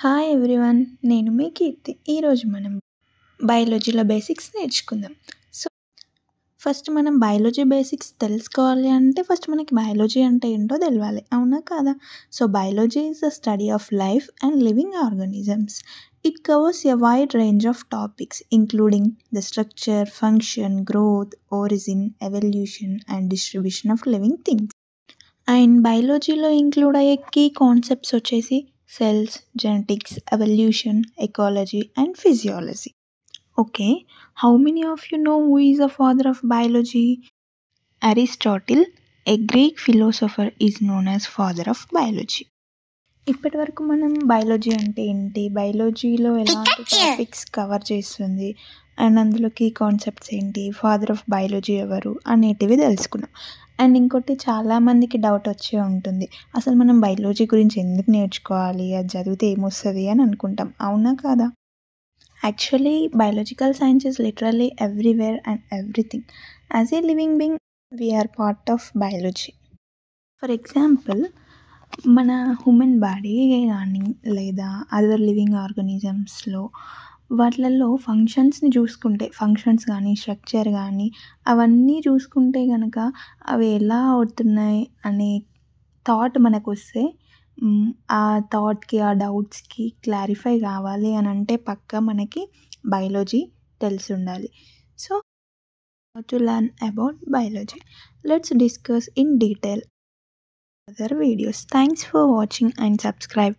Hi everyone, నేను మీ కీర్తి. ఈరోజు మనం బయాలజీలో బేసిక్స్ నేర్చుకుందాం. సో ఫస్ట్ మనం బయాలజీ బేసిక్స్ తెలుసుకోవాలి అంటే ఫస్ట్ మనకి బయాలజీ అంటే ఏంటో తెలవాలి, అవునా కాదా? So biology is the study of life and living organisms. It covers a wide range of topics including the structure, function, growth, origin, evolution and distribution of living things. And బయాలజీలో include అయ్యే key concepts వచ్చేసి cells, genetics, evolution, ecology and physiology. Okay, how many of you know who is the father of biology? Aristotle, a Greek philosopher, is known as father of biology. ఇప్పటి వరకు మనం biology అంటే ఏంటి, బయాలజీలో ఎలాంటి topics cover చేస్తుంది and అందులో key concepts ఏంటి, father of biology ఎవరు అనేటివి తెలుసుకున్నాం. అండ్ ఇంకోటి చాలామందికి డౌట్ వచ్చే ఉంటుంది, అసలు మనం బయాలజీ గురించి ఎందుకు నేర్చుకోవాలి, అది చదివితే ఏమొస్తుంది అని అనుకుంటాం, అవునా కాదా? Actually biological science is literally everywhere and everything. As a living being we are part of biology. For example, మన హ్యూమన్ బాడీ కానీ లేదా అదర్ లివింగ్ ఆర్గానిజమ్స్లో వాటిలలో ఫంక్షన్స్ని చూసుకుంటే, ఫంక్షన్స్ కానీ స్ట్రక్చర్ కానీ అవన్నీ చూసుకుంటే కనుక అవి ఎలా అవుతున్నాయి అనే థాట్ మనకు వస్తే, ఆ థాట్కి, ఆ డౌట్స్కి క్లారిఫై కావాలి అని అంటే పక్కా మనకి బయాలజీ తెలిసి ఉండాలి. So to learn about biology, let's discuss in detail other videos. Thanks for watching and subscribe.